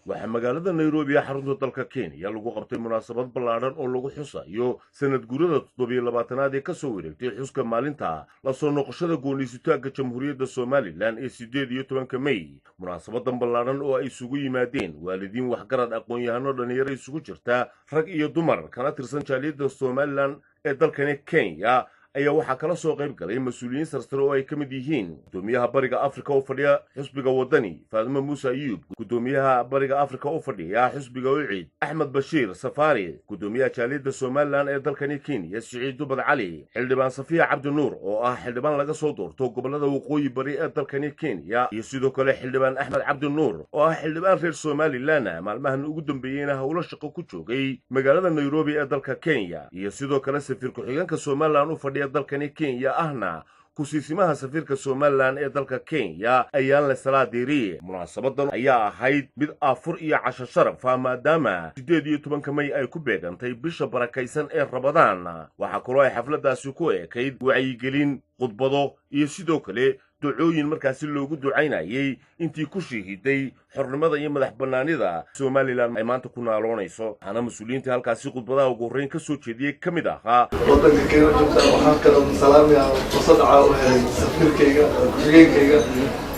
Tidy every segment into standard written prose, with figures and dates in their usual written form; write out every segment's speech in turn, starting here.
waxaa magaalada Nairobi xarunta dalka Kenya lagu qabtay munaasabad ballaaran oo lagu xusayo sanad-guurada 27aad ee ka soo wareegtay xuska maalinta la soo noqoshada go'aansitaanka Jamhuuriyadda Somaliland ee 18 May. munaasabadan ballaaran oo ay isugu yimaadeen waalidiin waxgarad aqoon-yahano dhalinyaro isugu jirta rag iyo dumar kana tirsan jaaliyadda Somaliland ee dalkani Kenya ayaa waxaa kala soo qayb galay mas'uuliyiin sarsare oo ay ka mid yihiin gudoomiyaha bariga Afrika oo fadhiya xisbiga wadani Fatima Musa Ayub, gudoomiyaha bariga Afrika oo fadhiya xisbiga UCID Ahmed Bashir Safari, gudoomiyaha jaaliyadda Somaliland ee dalkani Kenya Siciid Dubad Cali, xildhibaan Safiya Cabdi Nuur oo ah xildhibaan laga soo doorto gobolada waqooyi bari ee dalkani Kenya, iyo sidoo kale xildhibaan Ahmed Cabdi Nuur oo ah xildhibaan reer Somaliland maalmahan ugu dambeeyayna hawlo shaqo ku joogay magaalada Nairobi ee dalka Kenya, iyo sidoo kale safiir ku-xigeenka Somaliland u fadhiya dalkani Kenya ahna kusiisimaha safiirka Somaliland ee dalka Kenya ayaan la salaadiiriyay. munaasabadan ayaa ahayd mid afur iyo casho sharaf maadaama 18 May ay ku beegantay bisha barakaysan ee Ramadaan. waxaa kaloo ay xafladaasi ku eekayd wacyigelin, khudbado iyo sidoo kale ducooyin markaasi loogu ducaynayay intii ku shahiiday xornimada iyo madax bannaanida Somaliland ay maanta ku naaloonayso. waxaana mas'uuliyiinta halkaasi khudbadaha ugu horreyn ka soo jeediyay ka mid ahaa waddanka Kenya waxaan kala salaamayaa fursad caawa helay safiirkayga ku-xigeenkayga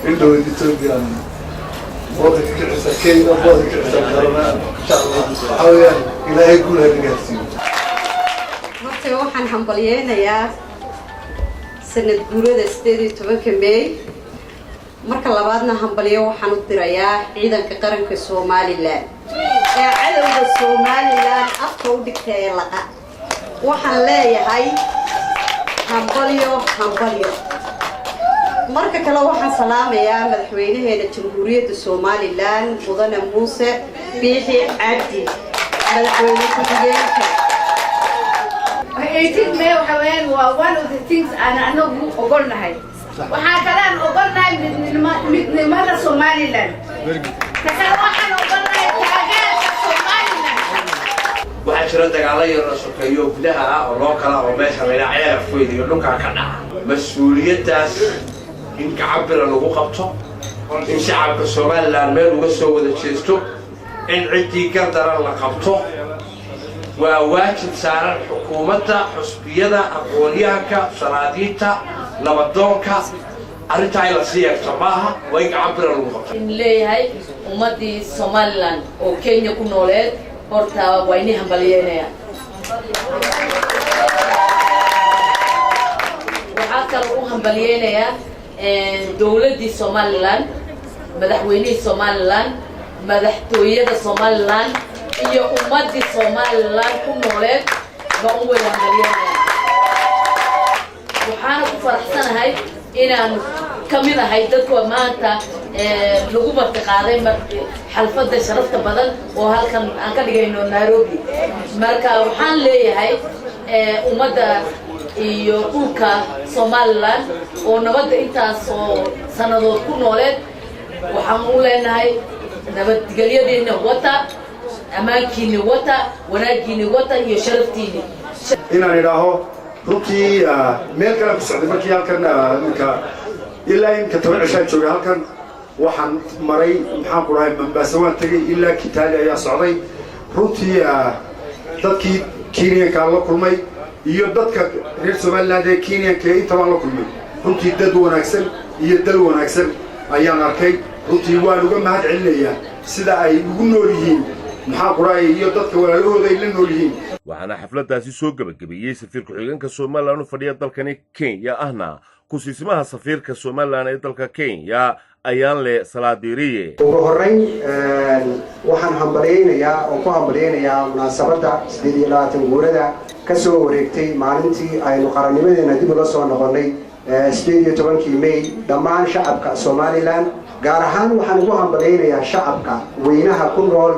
indhowda Ethiopia waddanka ka cisa Kenya waddanka ka cisa Qaramada insha Allah waxaa weeyaan ilaahay guul ha gaarsiiyo. marka waxaan hambalyeeynaya sanad-guurada 18 May. marka labaadna hambalyo waxaan u dirayaa ciidanka qaranka Somaliland ee cadawga Somaliland afka u dhigtay laqa. waxaan leeyahay hambalyo. marka kale waxaan salaamayaa madaxweynaheena Jamhuuriyadda Somaliland mudane Muuse Biixi Cabdi, madaxweyne ku-xigeenka. 18 May waxaween waa one of the things anagu ogolnahay. waxaa kalaan ogolnahay midnimada Somaliland. waxaan ogolnahay taageerada Somaliland. waxaa jira dagaalo yar oo sokeeyo gudaha ah oo loo kala oo meesha la yiraahdo ceelafweyd iyo dhulka ka dhaca. mas'uuliyadaas in kacabira lagu qabto, in shacabka Somaliland meel uga soo wada jeesto, in cidii ka daran la qabto. waa waajib saaran xukuumadda, xusbiyada, aqoonyahanka, salaadiinta, nabadoonka. arrintaa la siyaasto maaha waa in kacabira lagu qabto. in leeyahay ummadii Somaliland oo Kenya ku nooleed horta waa inay hambalyeynayaan. waxaa kaloo u hambalyeynaya dowladii Somaliland, madaxweynihii Somaliland, madaxtooyada Somaliland iyo ummadii Somaliland ku nooleed baa u wada hambalyeynaya. waxaan ku faraxsanahay inaan kamid ahay dadka maanta lagu martiqaaday xalfadda sharafta badan oo halkan aan ka dhigayno Nairobi. marka waxaan leeyahay ummadda iyo dhulka Somaliland oo nabadda intaas oo sanadood ku nooleed waxaan u leenahay nabadgelyadeena wata, ammaankiina wata, wanaagiina wata iyo sharaftiina. inaan idhaaho runtii meel kale ku socday markii halkan ilaa inka 10 cisho joogay halkan waxaan maray maxaan ku dhahay Mombasa waan tagay ilaa Kitale ayaa socday. runtii dadkii Kenyanka la kulmay iyo dadka reer Somaliland ee Kenyanka inta waan la kulmay. runtii dad wanaagsan iyo dal wanaagsan ayaan arkay. runtii waan uga mahad celinayaa sida ay ugu nool yihiin maxaan ku dhahay iyo dadka walaalahooda ay la nool yihiin. waxaana xafladaasi soo gabagabeeyay safiir ku-xigeenka Somaliland u fadhiya dalkani Kenya ahna kusiisimaha safiirka Somaliland ee dalka Kenya ayaan la salaadiiriyay. ugu horreyn waxaan hambalyeeynaa oo ku hambalyeeynaa munaasabada 18-guurada ka soo wareegtay maalintii aynu qarannimadeena dib uga soo noqonay 18 May. dhammaan shacabka Somaliland gaar ahaan waxaan ugu hambalyeynayaa shacabka weynaha ku nool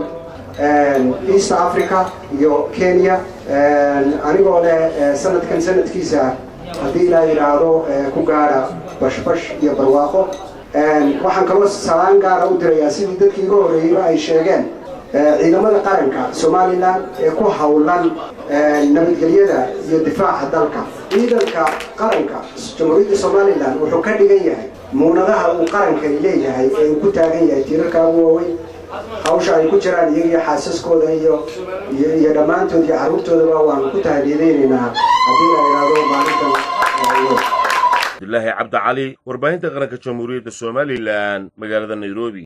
East Africa iyo Kenya. anigoo leh sanadkan sanadkiisa haddii la yiraahdo ku gaara bashbash iyo barwaaqo. waxaan kaloo salaan gaar ah u dirayaa sidii dadkii ugu horeeyay ay sheegeen ciidamada qaranka Somaliland ee ku hawlan nabadgelyada iyo difaaca dalka. ciidanka qaranka Jamhuuriyadda Somaliland wuxuu ka dhigan yahay muunadaha uu qaranka leeyahay ee ku taagan yahay tiirarka waaweyn hawsha ay ku jiraan iyaga xaasaskooda iyo dhammaantood iyo carruurtoodaba waan ku tahliilaynaynaa haddii la yiraahdo maalintan Abdullaahi Cabdi Cali warbaahinta qaranka Jamhuuriyadda Somaliland magaalada Nairobi.